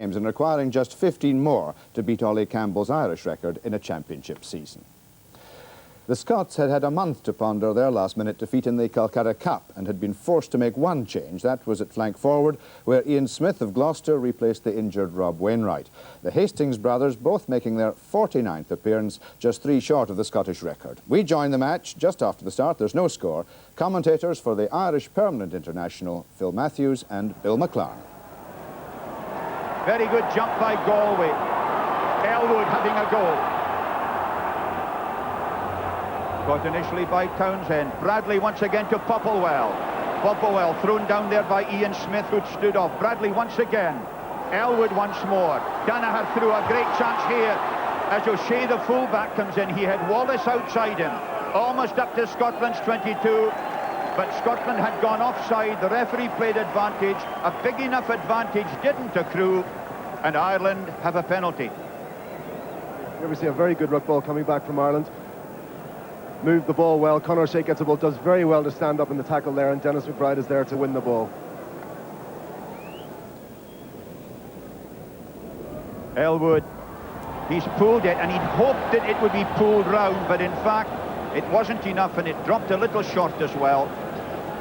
games and requiring just 15 more to beat Ollie Campbell's Irish record in a championship season. The Scots had had a month to ponder their last-minute defeat in the Calcutta Cup and had been forced to make one change. That was at flank forward, where Ian Smith of Gloucester replaced the injured Rob Wainwright. The Hastings brothers both making their 49th appearance, just 3 short of the Scottish record. We join the match just after the start. There's no score. Commentators for the Irish Permanent International, Phil Matthews and Bill McLaren. Very good jump by Galway. Elwood having a go. Caught initially by Townsend. Bradley once again to Popplewell. Popplewell thrown down there by Ian Smith, who'd stood off. Bradley once again. Elwood once more. Danaher through a great chance here as O'Shea, the fullback, comes in. He had Wallace outside him, almost up to Scotland's 22, but Scotland had gone offside. The referee played advantage. A big enough advantage didn't accrue, and Ireland have a penalty. Here we see a very good ruck ball coming back from Ireland. Moved the ball well. Conor O'Shea gets the ball, does very well to stand up in the tackle there, and Dennis McBride is there to win the ball. Elwood, he's pulled it, and he'd hoped that it would be pulled round, but in fact it wasn't enough, and it dropped a little short as well,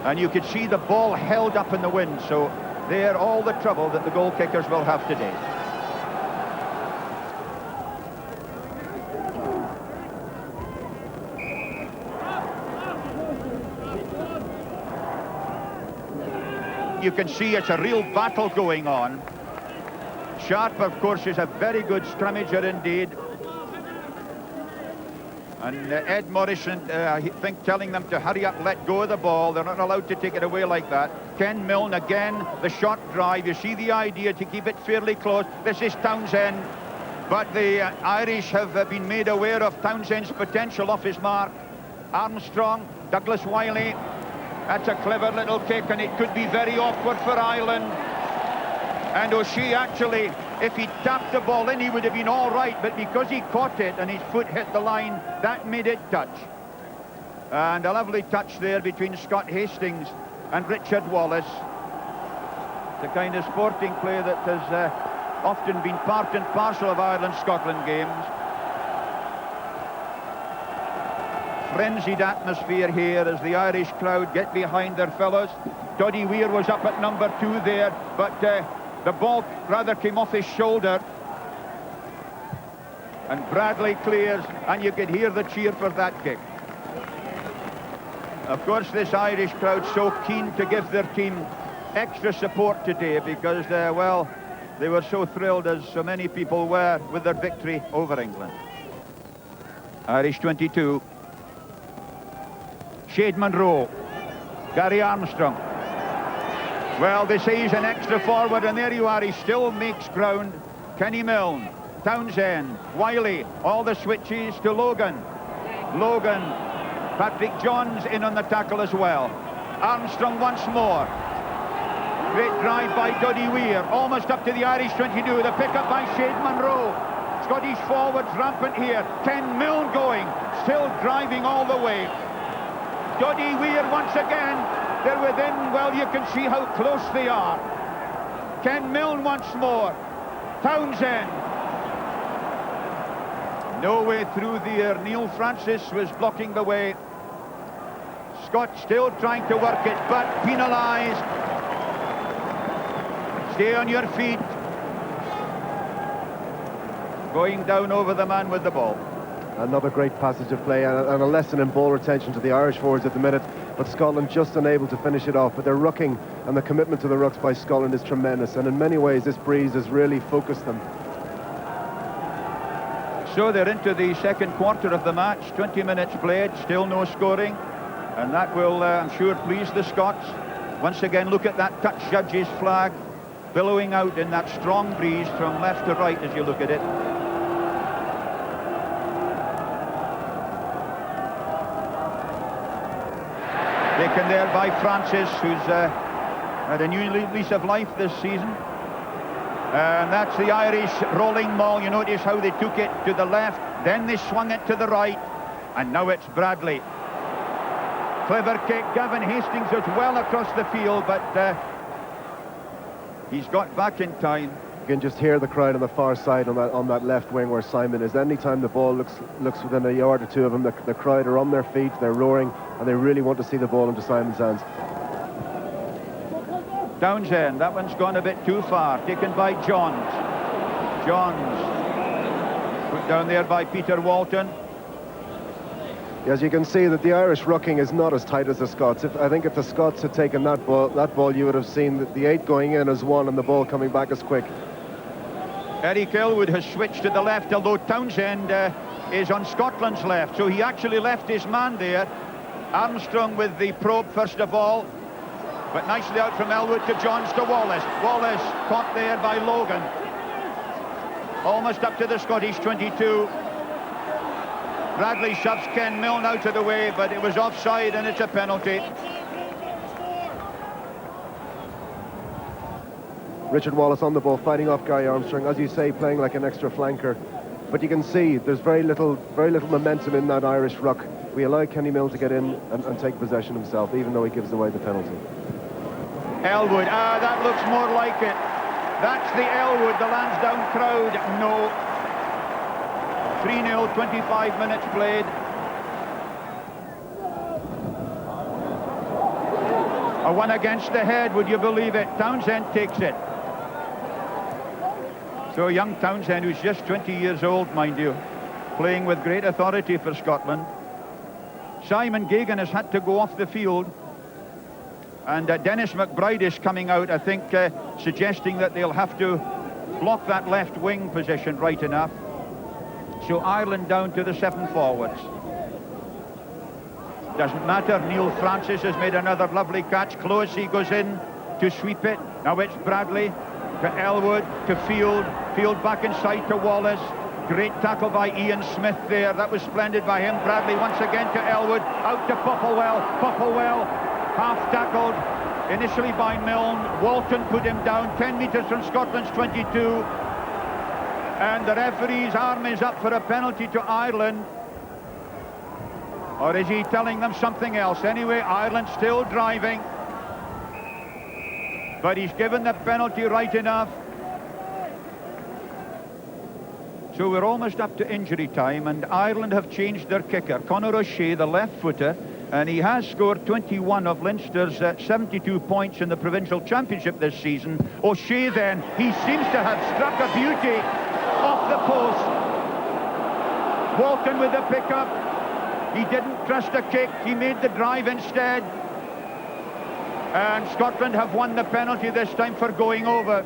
and you could see the ball held up in the wind. So there, all the trouble that the goal kickers will have today. You can see it's a real battle going on. Sharp, of course, is a very good scrummager indeed. And Ed Morrison, I think, telling them to hurry up, let go of the ball. They're not allowed to take it away like that. Ken Milne, again, the short drive. You see the idea to keep it fairly close. This is Townsend. But the Irish have been made aware of Townsend's potential off his mark. Armstrong, Douglas Wiley. That's a clever little kick, and it could be very awkward for Ireland. And O'Shea, actually, if he tapped the ball in, he would have been all right, but because he caught it and his foot hit the line, that made it touch. And a lovely touch there between Scott Hastings and Richard Wallace. The kind of sporting play that has often been part and parcel of Ireland-Scotland games. Frenzied atmosphere here as the Irish crowd get behind their fellows. Doddy Weir was up at number 2 there, but the ball rather came off his shoulder. And Bradley clears, and you could hear the cheer for that kick. Of course, this Irish crowd so keen to give their team extra support today because, well, they were so thrilled, as so many people were, with their victory over England. Irish 22. Shade Monroe, Gary Armstrong. Well, they say he's an extra forward, and there you are, he still makes ground. Kenny Milne, Townsend, Wiley, all the switches to Logan. Logan, Patrick Johns in on the tackle as well. Armstrong once more. Great drive by Doddy Weir, almost up to the Irish 22. The pick-up by Shade Monroe. Scottish forwards rampant here. Ken Milne going, still driving all the way. Doddy Weir once again, they're within, well, you can see how close they are. Ken Milne once more. Townsend. No way through there. Neil Francis was blocking the way. Scott still trying to work it, but penalised. Stay on your feet. Going down over the man with the ball. Another great passage of play and a lesson in ball retention to the Irish forwards at the minute, but Scotland just unable to finish it off. But their rucking and the commitment to the rucks by Scotland is tremendous, and in many ways this breeze has really focused them. So they're into the second quarter of the match, 20 minutes played, still no scoring, and that will, I'm sure, please the Scots. Once again, look at that touch judge's flag billowing out in that strong breeze from left to right as you look at it. Taken there by Francis, who's had a new lease of life this season. And that's the Irish rolling maul. You notice how they took it to the left, then they swung it to the right, and now it's Bradley. Clever kick. Gavin Hastings is well across the field, but he's got back in time. You can just hear the crowd on the far side on that left wing where Simon is. Anytime the ball looks within a yard or two of him, the crowd are on their feet, they're roaring, and they really want to see the ball into Simon's hands. Townsend, that one's gone a bit too far, taken by Johns. Johns, put down there by Peter Walton. As you can see, that the Irish rucking is not as tight as the Scots. I think if the Scots had taken that ball, you would have seen that the 8 going in as 1 and the ball coming back as quick. Eric Elwood has switched to the left, although Townsend is on Scotland's left, so he actually left his man there. Armstrong with the probe first of all, but nicely out from Elwood to Johns to Wallace. Wallace caught there by Logan. Almost up to the Scottish 22. Bradley shoves Ken Milne out of the way, but it was offside and it's a penalty. Richard Wallace on the ball, fighting off Gary Armstrong, as you say, playing like an extra flanker. But you can see there's very little momentum in that Irish ruck. We allow Kenny Milne to get in and take possession himself, even though he gives away the penalty. Elwood, that looks more like it. That's the Elwood, the Lansdowne crowd. No. 3-0, 25 minutes played. A one against the head, would you believe it? Townsend takes it. So young Townsend, who's just 20 years old, mind you, playing with great authority for Scotland. Simon Gagan has had to go off the field. And Dennis McBride is coming out, I think, suggesting that they'll have to block that left wing position right enough. So Ireland down to the 7 forwards. Doesn't matter, Neil Francis has made another lovely catch. Clohessy goes in to sweep it. Now it's Bradley to Elwood to Field. Field back inside to Wallace. Great tackle by Ian Smith there. That was splendid by him. Bradley once again to Elwood. Out to Popplewell. Popplewell half tackled initially by Milne. Walton put him down 10 metres from Scotland's 22. And the referee's arm is up for a penalty to Ireland. Or is he telling them something else? Anyway, Ireland still driving. But he's given the penalty right enough. So we're almost up to injury time, and Ireland have changed their kicker. Conor O'Shea, the left-footer, and he has scored 21 of Leinster's 72 points in the Provincial Championship this season. O'Shea then, he seems to have struck a beauty off the post. Walton with the pickup. He didn't trust a kick, he made the drive instead. And Scotland have won the penalty this time for going over.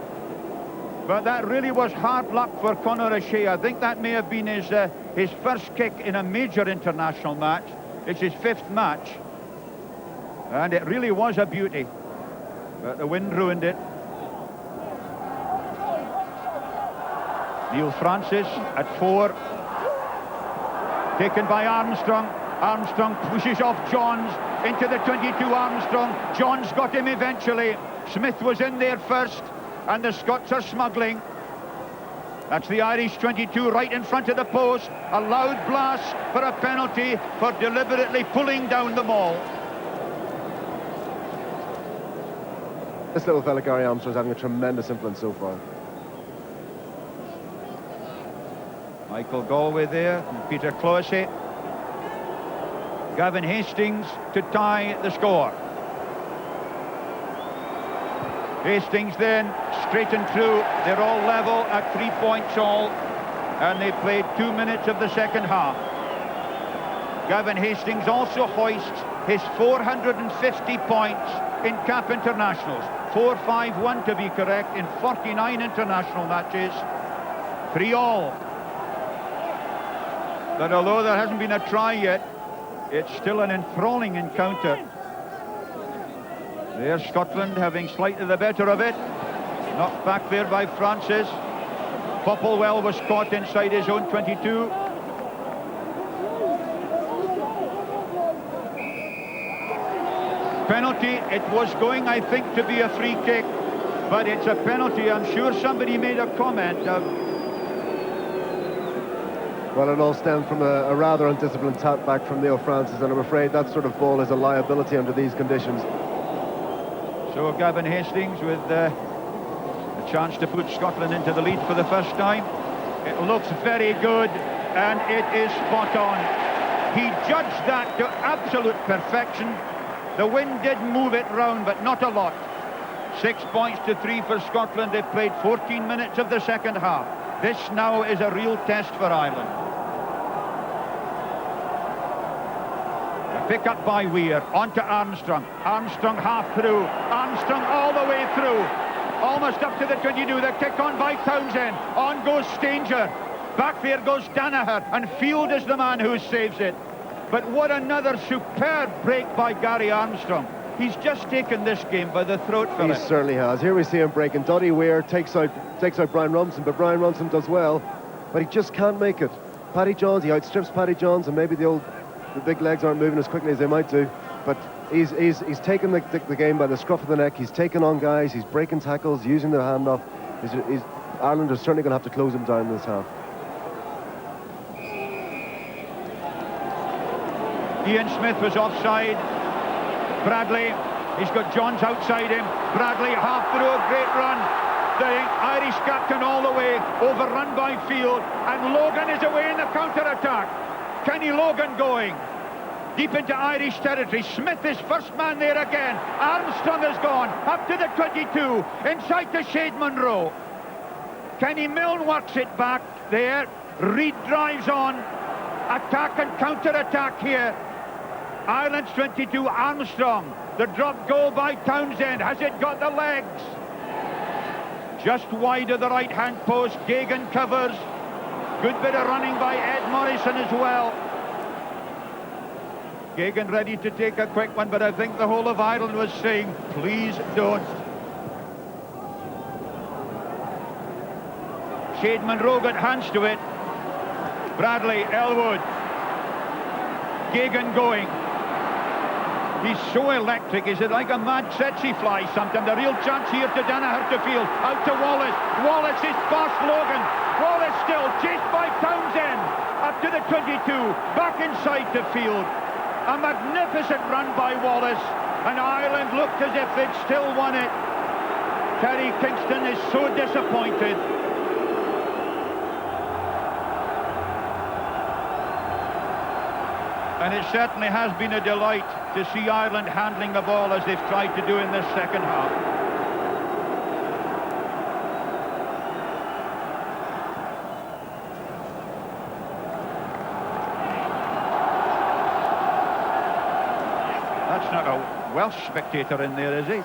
But that really was hard luck for Conor O'Shea. I think that may have been his first kick in a major international match. It's his 5th match. And it really was a beauty. But the wind ruined it. Neil Francis at 4. Taken by Armstrong. Armstrong pushes off Johns into the 22. Armstrong. Johns got him eventually. Smith was in there first. And the Scots are smuggling. That's the Irish 22 right in front of the post. A loud blast for a penalty for deliberately pulling down the maul. This little fella, Gary Armstrong, is having a tremendous influence so far. Michael Galway there, and Peter Clohessy. Gavin Hastings to tie the score. Hastings then straightened through. They're all level at 3 points all, and they played 2 minutes of the second half. Gavin Hastings also hoists his 450 points in CAP internationals. 4-5-1 to be correct, in 49 international matches. 3 all. But although there hasn't been a try yet, it's still an enthralling encounter. There's Scotland having slightly the better of it. Knocked back there by Francis. Popplewell was caught inside his own 22. Penalty. It was going, I think, to be a free kick, but it's a penalty. I'm sure somebody made a comment of... Well, it all stemmed from a rather undisciplined tap back from Neil Francis, and I'm afraid that sort of ball is a liability under these conditions. So Gavin Hastings with a chance to put Scotland into the lead for the first time. It looks very good, and it is spot on. He judged that to absolute perfection. The wind did move it round, but not a lot. 6 points to 3 for Scotland. They've played 14 minutes of the second half. This now is a real test for Ireland. A pick up by Weir, on to Armstrong. Armstrong half through. Armstrong all the way through. Almost up to the 22. The kick on by Townsend. On goes Stanger. Back there goes Danaher. And Field is the man who saves it. But what another superb break by Gary Armstrong. He's just taken this game by the throat for it. He certainly has. Here we see him breaking. Doddy Weir takes out Brian Robinson, but Brian Robinson does well, but he just can't make it. Paddy Johns, he outstrips Paddy Johns, and maybe the big legs aren't moving as quickly as they might do, but he's taken the game by the scruff of the neck. He's taking on guys, he's breaking tackles, using the handoff. Ireland are certainly going to have to close him down this half. Ian Smith was offside. Bradley, he's got Johns outside him. Bradley half through, a great run. The Irish captain all the way, overrun by Field, and Logan is away in the counter-attack. Kenny Logan going deep into Irish territory. Smith is first man there again. Armstrong has gone up to the 22, inside to Shade Munro. Kenny Milne works it back there. Reid drives on. Attack and counter-attack here. Ireland's 22, Armstrong. The drop goal by Townsend. Has it got the legs? Just wide of the right-hand post. Gagan covers. Good bit of running by Ed Morrison as well. Gagan ready to take a quick one, but I think the whole of Ireland was saying, please don't. Shade Munro got hands to it. Bradley, Elwood. Gagan going. He's so electric. Is it like a mad tsetse fly sometimes? A real chance here to Danaher to Field. Out to Wallace. Wallace is past Logan. Wallace still chased by Townsend. Up to the 22. Back inside to Field. A magnificent run by Wallace. And Ireland looked as if they'd still won it. Terry Kingston is so disappointed. And it certainly has been a delight to see Ireland handling the ball as they've tried to do in this second half. That's not a Welsh spectator in there, is he?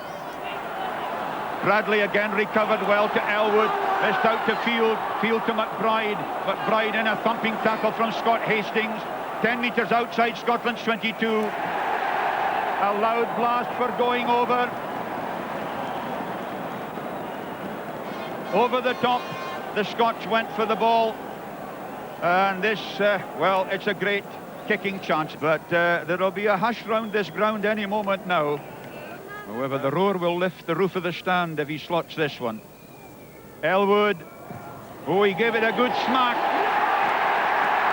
Bradley again recovered well to Elwood. Missed out to Field. Field to McBride. McBride in a thumping tackle from Scott Hastings. 10 metres outside Scotland's 22. A loud blast for going over. Over the top, the Scots went for the ball. And this, well, it's a great kicking chance, but there'll be a hush round this ground any moment now. However, the roar will lift the roof of the stand if he slots this one. Elwood. Oh, he gave it a good smack.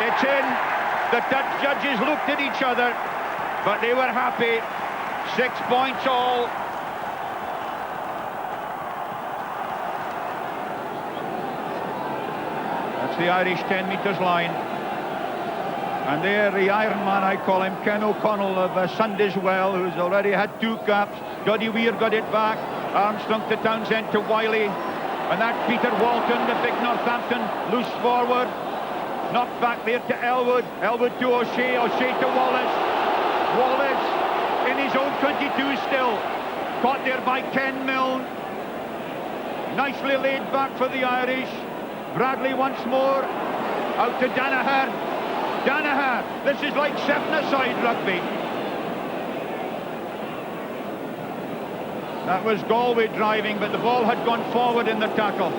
It's in. The Dutch judges looked at each other, but they were happy. 6 points all. That's the Irish 10 metres line. And there, the Iron Man, I call him, Ken O'Connell of Sundiswell, who's already had 2 caps. Doddy Weir got it back. Armstrong to Townsend to Wiley. And that's Peter Walton, the big Northampton, loose forward. Knocked back there to Elwood. Elwood to O'Shea. O'Shea to Wallace. Wallace in his own 22 still. Caught there by Ken Milne. Nicely laid back for the Irish. Bradley once more. Out to Danaher. Danaher. This is like 7-a-side rugby. That was Galway driving, but the ball had gone forward in the tackle.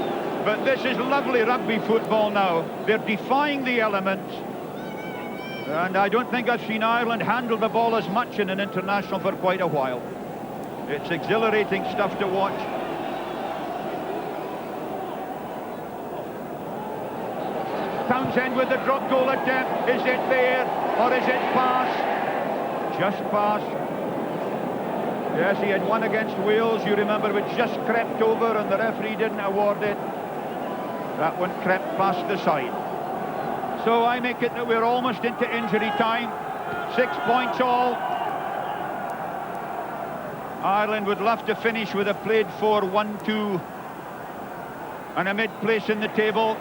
But this is lovely rugby football now. They're defying the elements. And I don't think I've seen Ireland handle the ball as much in an international for quite a while. It's exhilarating stuff to watch. Townsend with the drop goal attempt. Is it there or is it pass? Just pass. Yes, he had one against Wales, you remember, which just crept over and the referee didn't award it. That one crept past the side. So I make it that we're almost into injury time. 6 points all. Ireland would love to finish with a played 4-1-2 and a mid-place in the table.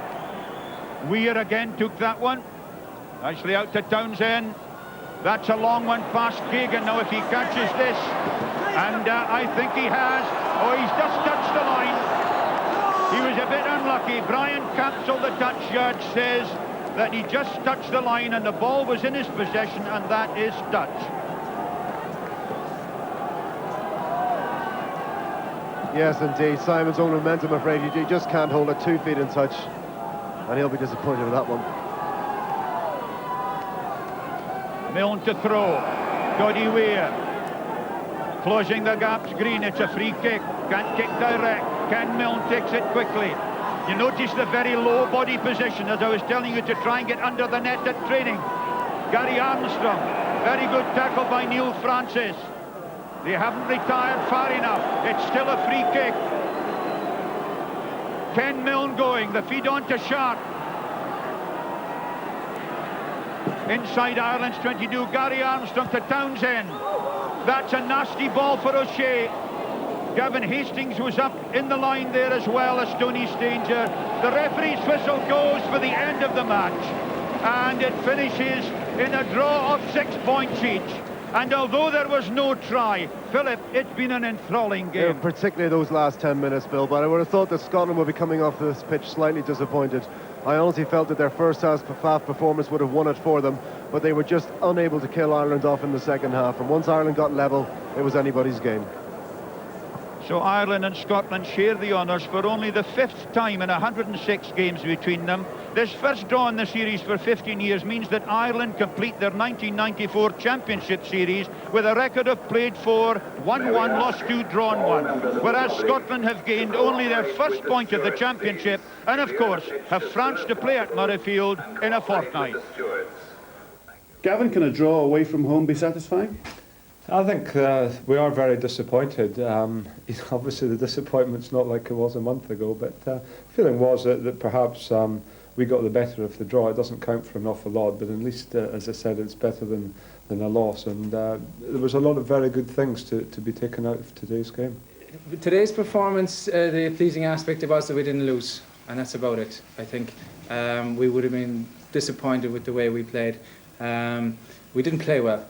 Weir again took that one. Nicely out to Townsend. That's a long one past Kagan. Now if he catches this, and I think he has. Oh, he's just touched the line. He was a bit unlucky. Brian Capsule, the touch judge, says that he just touched the line and the ball was in his possession, and that is touch. Yes, indeed. Simon's own momentum, I'm afraid. You just can't hold it 2 feet in touch. And he'll be disappointed with that one. Milne to throw. Doddy Weir. Closing the gaps, Green. It's a free kick. Can't kick direct. Ken Milne takes it quickly. You notice the very low body position, as I was telling you, to try and get under the net at training. Gary Armstrong. Very good tackle by Neil Francis. They haven't retired far enough. It's still a free kick. Ken Milne going, the feed on to Sharp. Inside Ireland's 22, Gary Armstrong to Townsend. That's a nasty ball for O'Shea. Gavin Hastings was up in the line there as well as Tony Stanger. The referee's whistle goes for the end of the match. And it finishes in a draw of 6 points each. And although there was no try, Philip, it's been an enthralling game. Yeah, particularly those last 10 minutes, Bill, but I would have thought that Scotland would be coming off this pitch slightly disappointed. I honestly felt that their first half performance would have won it for them, but they were just unable to kill Ireland off in the second half. And once Ireland got level, it was anybody's game. So Ireland and Scotland share the honours for only the 5th time in 106 games between them. This first draw in the series for 15 years means that Ireland complete their 1994 Championship Series with a record of played 4, won 1, lost 2, drawn 1. Whereas Scotland have gained only their first point of the championship and, of course, have France to play at Murrayfield in a fortnight. Gavin, can a draw away from home be satisfying? I think we are very disappointed. Obviously the disappointment's not like it was a month ago, but the feeling was that perhaps we got the better of the draw. It doesn't count for an awful lot, but at least, as I said, it's better than a loss. And there was a lot of very good things to be taken out of today's game. Today's performance, the pleasing aspect of us that we didn't lose, and that's about it. I think we would have been disappointed with the way we played. We didn't play well.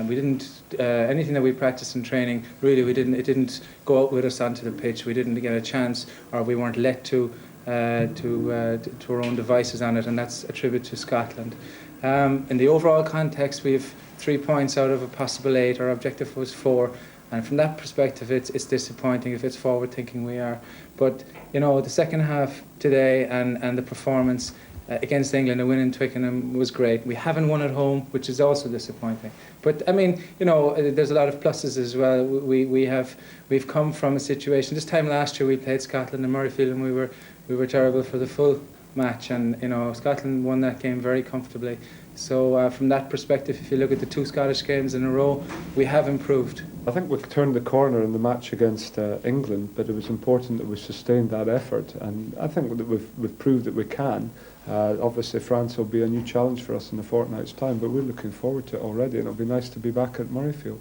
We didn't anything that we practiced in training. Really, it didn't go out with us onto the pitch. We didn't get a chance, or we weren't let to our own devices on it, and that's a tribute to Scotland. In the overall context, we have 3 points out of a possible 8. Our objective was 4, and from that perspective, it's disappointing. If it's forward thinking, we are. But you know, the second half today and the performance against England, a win in Twickenham was great. We haven't won at home, which is also disappointing. But I mean, you know, there's a lot of pluses as well. We've come from a situation. This time last year, we played Scotland in Murrayfield, and we were terrible for the full match. And you know, Scotland won that game very comfortably. So from that perspective, if you look at the 2 Scottish games in a row, we have improved. I think we've turned the corner in the match against England, but it was important that we sustained that effort, and I think that we've proved that we can. Obviously France will be a new challenge for us in a fortnight's time, but we're looking forward to it already, and it'll be nice to be back at Murrayfield.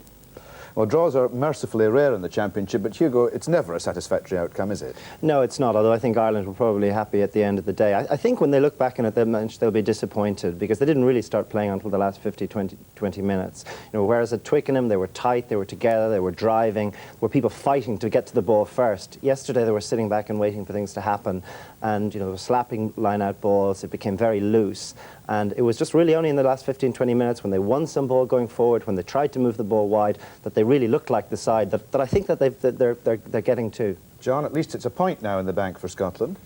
Well, draws are mercifully rare in the Championship, but Hugo, it's never a satisfactory outcome, is it? No, it's not, although I think Ireland were probably happy at the end of the day. I think when they look back on it, they'll be disappointed, because they didn't really start playing until the last 20 minutes. You know, whereas at Twickenham, they were tight, they were together, they were driving, were people fighting to get to the ball first. Yesterday, they were sitting back and waiting for things to happen, and you know, they were slapping line-out balls. It became very loose. And it was just really only in the last 15-20 minutes, when they won some ball going forward, when they tried to move the ball wide, that they really looked like the side that I think that they're getting to. John, at least it's a point now in the bank for Scotland.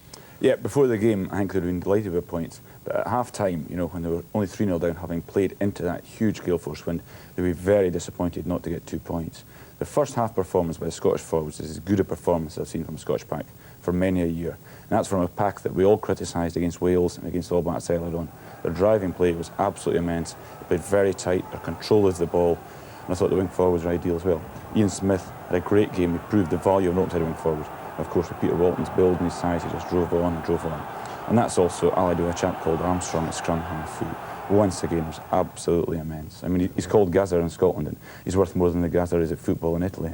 Yeah, before the game, I think they'd have been delighted with points. But at half-time, you know, when they were only 3-0 down, having played into that huge gale force wind, they'd be very disappointed not to get 2 points. The first half performance by the Scottish forwards is as good a performance as I've seen from the Scottish pack for many a year. And that's from a pack that we all criticised against Wales and against the All Blacks earlier on. Their driving play was absolutely immense. They played very tight, their control of the ball And I thought the wing forwards were ideal as well. Ian Smith had a great game. He proved the value of an outside wing forward. And of course, with Peter Walton's build and his size, he just drove on and drove on. And that's also allied with a chap called Armstrong at scrum half, who once again was absolutely immense. I mean, he's called Gazza in Scotland, and he's worth more than the Gazza is at football in Italy.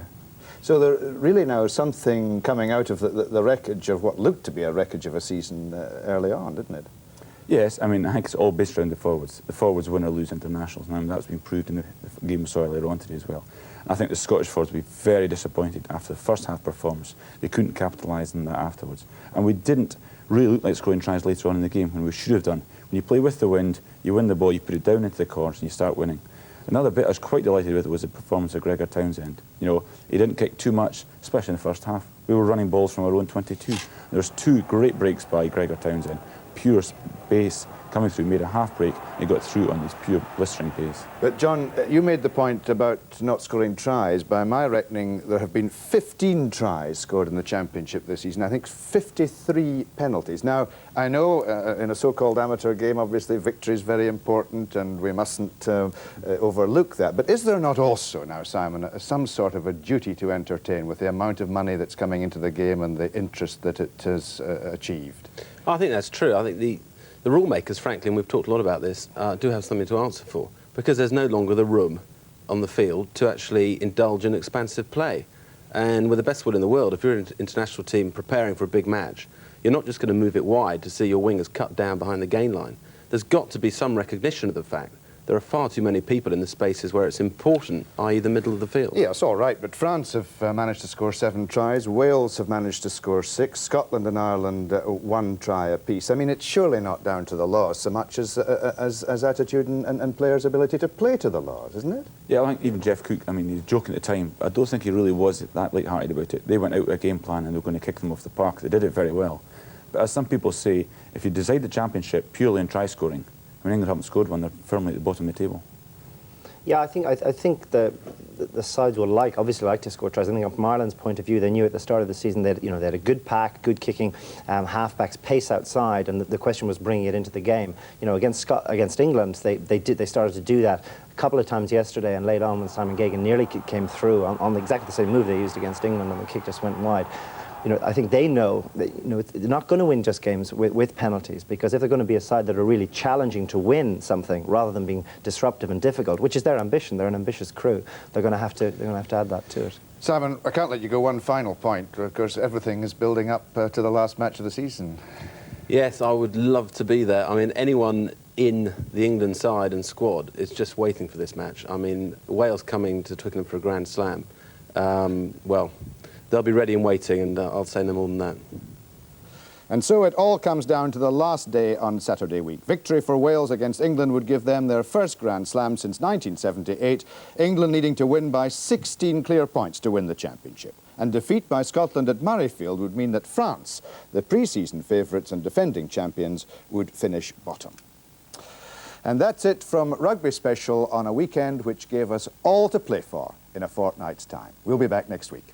So there really now is something coming out of the wreckage of what looked to be a wreckage of a season early on, didn't it? Yes, I mean, I think it's all based around the forwards. The forwards win or lose internationals, and that's been proved in the game we saw earlier on today as well. And I think the Scottish forwards will be very disappointed after the first half performance. They couldn't capitalise on that afterwards. And we didn't really look like scoring tries later on in the game when we should have done. When you play with the wind, you win the ball, you put it down into the corners and you start winning. Another bit I was quite delighted with was the performance of Gregor Townsend. You know, he didn't kick too much, especially in the first half. We were running balls from our own 22. There's 2 great breaks by Gregor Townsend. Pure pace coming through, made a half break, and he got through on his pure blistering pace. But John, you made the point about not scoring tries. By my reckoning, there have been 15 tries scored in the Championship this season. I think 53 penalties. Now, I know in a so-called amateur game, obviously, victory is very important and we mustn't overlook that. But is there not also now, Simon, some sort of a duty to entertain with the amount of money that's coming into the game and the interest that it has achieved? I think that's true. I think the rule makers, frankly, and we've talked a lot about this, do have something to answer for, because there's no longer the room on the field to actually indulge in expansive play. And with the best will in the world, if you're an international team preparing for a big match, you're not just going to move it wide to see your wingers cut down behind the gain line. There's got to be some recognition of the fact there are far too many people in the spaces where it's important, i.e. the middle of the field. Yes, all right, but France have managed to score 7 tries, Wales have managed to score 6, Scotland and Ireland 1 try apiece. I mean, it's surely not down to the laws so much as attitude and players' ability to play to the laws, isn't it? Yeah, I think even Jeff Cook, I mean, he was joking at the time. I don't think he really was that light-hearted about it. They went out with a game plan and they were going to kick them off the park. They did it very well. But as some people say, if you decide the Championship purely on try scoring, when England haven't scored one, they're firmly at the bottom of the table. Yeah, I think the sides will obviously like to score tries. I think from Ireland's point of view, they knew at the start of the season that they had a good pack, good kicking, halfbacks, pace outside, and the question was bringing it into the game. You know, against England, they started to do that a couple of times yesterday, and late on when Simon Gagan nearly came through on exactly the same move they used against England, and the kick just went wide. You know, I think they know that, they're not going to win just games with penalties, because if they're going to be a side that are really challenging to win something rather than being disruptive and difficult, which is their ambition, they're an ambitious crew, they're going to have to add that to it. Simon, I can't let you go one final point. Of course, everything is building up to the last match of the season. Yes, I would love to be there. I mean, anyone in the England side and squad is just waiting for this match. I mean, Wales coming to Twickenham for a Grand Slam. Well, they'll be ready and waiting, and I'll say no more than that. And so it all comes down to the last day on Saturday week. Victory for Wales against England would give them their first Grand Slam since 1978, England needing to win by 16 clear points to win the championship. And defeat by Scotland at Murrayfield would mean that France, the pre-season favourites and defending champions, would finish bottom. And that's it from Rugby Special on a weekend which gave us all to play for in a fortnight's time. We'll be back next week.